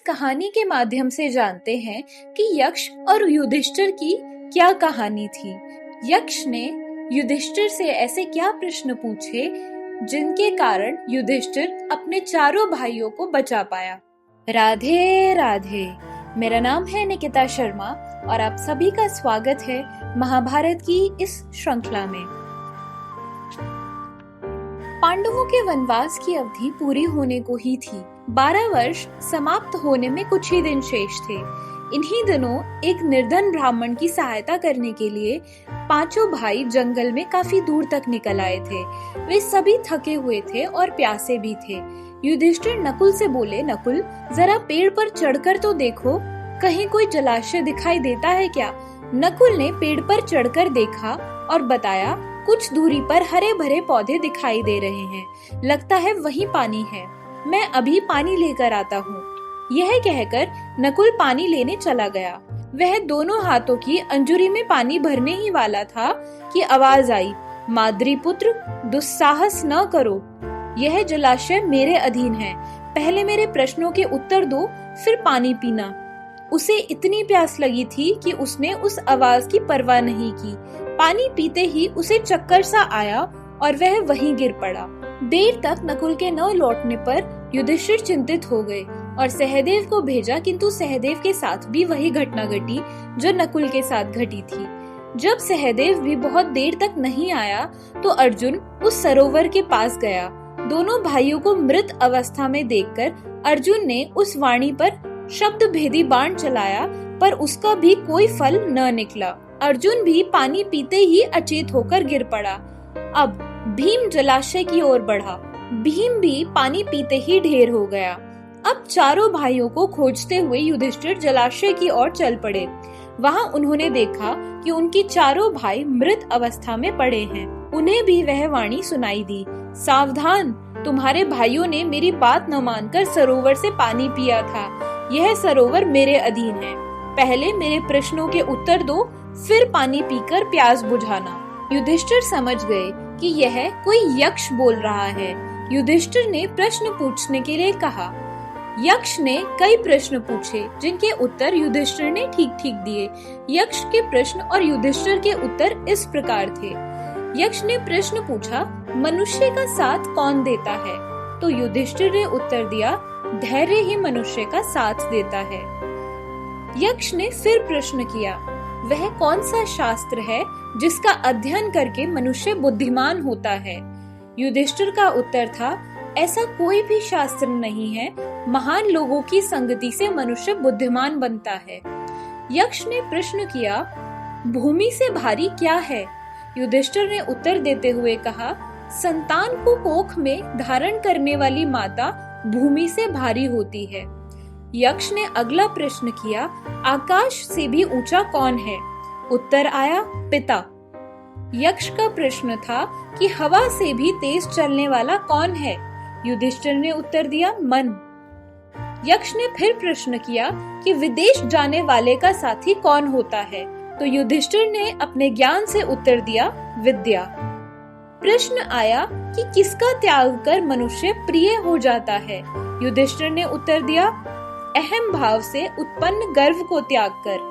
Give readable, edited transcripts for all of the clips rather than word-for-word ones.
कहानी के माध्यम से जानते हैं कि यक्ष और युधिष्ठिर की क्या कहानी थी। यक्ष ने युधिष्ठिर से ऐसे क्या प्रश्न पूछे जिनके कारण युधिष्ठिर अपने चारों भाइयों को बचा पाया। राधे राधे, मेरा नाम है निकिता शर्मा और आप सभी का स्वागत है महाभारत की इस श्रृंखला में। पांडवों के वनवास की अवधि पूरी होने को ही थी। 12 वर्ष समाप्त होने में कुछ ही दिन शेष थे। इन्हीं दिनों एक निर्धन ब्राह्मण की सहायता करने के लिए पांचों भाई जंगल में काफी दूर तक निकल आए थे। वे सभी थके हुए थे और प्यासे भी थे। युधिष्ठिर नकुल से बोले, नकुल जरा पेड़ पर चढ़कर तो देखो, कहीं कोई जलाशय दिखाई देता है क्या? नकुल ने पेड़ पर चढ़कर देखा और बताया, कुछ दूरी पर हरे भरे पौधे दिखाई दे रहे हैं, लगता है वहीं पानी है, मैं अभी पानी लेकर आता हूँ। यह कहकर नकुल पानी लेने चला गया। वह दोनों हाथों की अंजुरी में पानी भरने ही वाला था कि आवाज आई, माद्री पुत्र दुस्साहस न करो, यह जलाशय मेरे अधीन है, पहले मेरे प्रश्नों के उत्तर दो फिर पानी पीना। उसे इतनी प्यास लगी थी कि उसने उस आवाज की परवाह नहीं की। पानी पीते ही उसे चक्कर सा आया और वह वहीं गिर पड़ा। देर तक नकुल के न लौटने पर युधिष्ठिर चिंतित हो गए और सहदेव को भेजा, किंतु सहदेव के साथ भी वही घटना घटी जो नकुल के साथ घटी थी। जब सहदेव भी बहुत देर तक नहीं आया तो अर्जुन उस सरोवर के पास गया। दोनों भाइयों को मृत अवस्था में देखकर अर्जुन ने उस वाणी पर शब्द भेदी बाण चलाया, पर उसका भी कोई फल न निकला। अर्जुन भी पानी पीते ही अचेत होकर गिर पड़ा। अब भीम जलाशय की ओर बढ़ा। भीम भी पानी पीते ही ढेर हो गया। अब चारों भाइयों को खोजते हुए युधिष्ठिर जलाशय की ओर चल पड़े। वहां उन्होंने देखा कि उनके चारों भाई मृत अवस्था में पड़े हैं। उन्हें भी वह वाणी सुनाई दी, सावधान, तुम्हारे भाइयों ने मेरी बात न मानकर सरोवर से पानी पिया था। यह सरोवर मेरे अधीन है, पहले मेरे प्रश्नों के उत्तर दो फिर पानी पीकर प्यास बुझाना। युधिष्ठिर समझ गए कि यह कोई यक्ष बोल रहा है। युधिष्ठिर ने प्रश्न पूछने के लिए कहा। यक्ष ने कई प्रश्न पूछे जिनके उत्तर युधिष्ठिर ने ठीक ठीक दिए। यक्ष के प्रश्न और युधिष्ठिर के उत्तर इस प्रकार थे। यक्ष ने प्रश्न पूछा, मनुष्य का साथ कौन देता है? तो युधिष्ठिर ने उत्तर दिया, धैर्य ही मनुष्य का साथ देता है। यक्ष ने फिर प्रश्न किया, वह कौन सा शास्त्र है जिसका अध्ययन करके मनुष्य बुद्धिमान होता है? युधिष्ठिर का उत्तर था, ऐसा कोई भी शास्त्र नहीं है, महान लोगों की संगति से मनुष्य बुद्धिमान बनता है। यक्ष ने प्रश्न किया, भूमि से भारी क्या है? युधिष्ठिर ने उत्तर देते हुए कहा, संतान को कोख में धारण करने वाली माता भूमि से भारी होती है। यक्ष ने अगला प्रश्न किया, आकाश से भी ऊंचा कौन है? उत्तर आया, पिता। यक्ष का प्रश्न था कि हवा से भी तेज चलने वाला कौन है? युधिष्ठिर ने उत्तर दिया, मन। यक्ष ने फिर प्रश्न किया कि विदेश जाने वाले का साथी कौन होता है? तो युधिष्ठिर ने अपने ज्ञान से उत्तर दिया, विद्या। प्रश्न आया कि किसका त्याग कर मनुष्य प्रिय हो जाता है? युधिष्ठिर ने उत्तर दिया, अहम भाव से उत्पन्न गर्व को त्याग कर।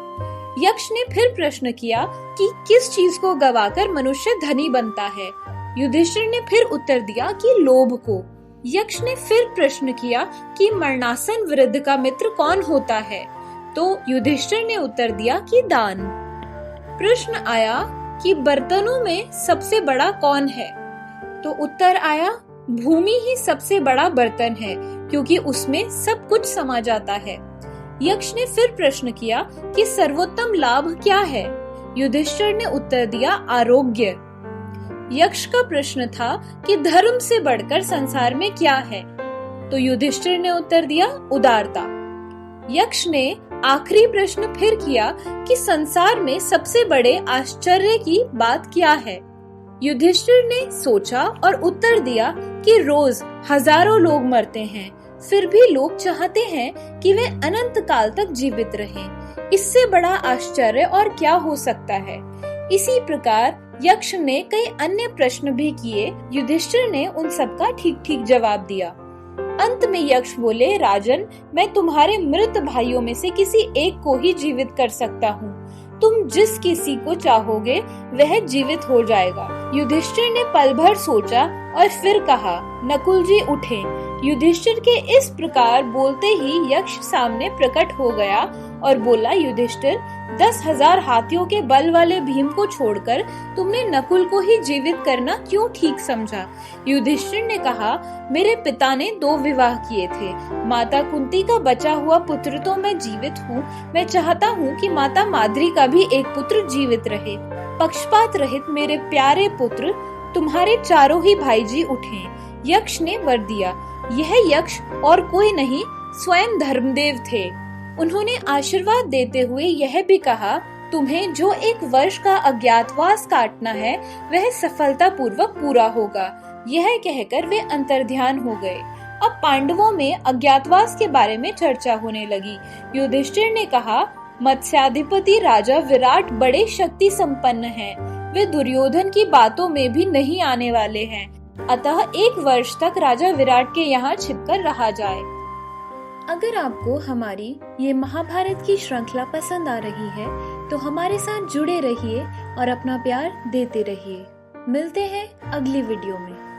यक्ष ने फिर प्रश्न किया कि किस चीज को गवाकर मनुष्य धनी बनता है? युधिष्ठिर ने फिर उत्तर दिया कि लोभ को। यक्ष ने फिर प्रश्न किया कि मरणासन वृद्ध का मित्र कौन होता है? तो युधिष्ठिर ने उत्तर दिया कि दान। प्रश्न आया कि बर्तनों में सबसे बड़ा कौन है? तो उत्तर आया, भूमि ही सबसे बड़ा बर्तन है, क्योंकि उसमें सब कुछ समा जाता है। यक्ष ने फिर प्रश्न किया कि सर्वोत्तम लाभ क्या है? युधिष्ठिर ने उत्तर दिया, आरोग्य। यक्ष का प्रश्न था कि धर्म से बढ़कर संसार में क्या है? तो युधिष्ठिर ने उत्तर दिया, उदारता। यक्ष ने आखिरी प्रश्न फिर किया कि संसार में सबसे बड़े आश्चर्य की बात क्या है? युधिष्ठिर ने सोचा और उत्तर दिया कि रोज हजारों लोग मरते हैं, फिर भी लोग चाहते हैं कि वे अनंत काल तक जीवित रहें। इससे बड़ा आश्चर्य और क्या हो सकता है? इसी प्रकार यक्ष ने कई अन्य प्रश्न भी किए। युधिष्ठिर ने उन सबका ठीक ठीक जवाब दिया। अंत में यक्ष बोले, राजन, मैं तुम्हारे मृत भाइयों में से किसी एक को ही जीवित कर सकता हूँ। तुम जिस किसी को चाहोगे वह जीवित हो जाएगा। युधिष्ठिर ने पल भर सोचा और फिर कहा, नकुल जी उठें। युधिष्ठिर के इस प्रकार बोलते ही यक्ष सामने प्रकट हो गया और बोला, युधिष्ठिर, 10,000 हाथियों के बल वाले भीम को छोड़कर तुमने नकुल को ही जीवित करना क्यों ठीक समझा? युधिष्ठिर ने कहा, मेरे पिता ने 2 विवाह किए थे। माता कुंती का बचा हुआ पुत्र तो मैं जीवित हूँ। मैं चाहता हूँ कि माता माद्री का भी एक पुत्र जीवित रहे। पक्षपात रहित मेरे प्यारे पुत्र, तुम्हारे चारों ही भाईजी उठें। यक्ष ने वर दिया। यह यक्ष और कोई नहीं, स्वयं धर्मदेव थे। उन्होंने आशीर्वाद देते हुए यह भी कहा, तुम्हें जो 1 वर्ष का अज्ञातवास काटना है वह सफलता पूर्वक पूरा होगा। यह कहकर वे अंतर्ध्यान हो गए। अब पांडवों में अज्ञातवास के बारे में चर्चा होने लगी। युधिष्ठिर ने कहा, मत्स्याधिपति राजा विराट बड़े शक्ति संपन्न हैं। वे दुर्योधन की बातों में भी नहीं आने वाले हैं। अतः 1 वर्ष तक राजा विराट के यहाँ छिपकर रहा जाए। अगर आपको हमारी ये महाभारत की श्रृंखला पसंद आ रही है तो हमारे साथ जुड़े रहिए और अपना प्यार देते रहिए। मिलते हैं अगली वीडियो में।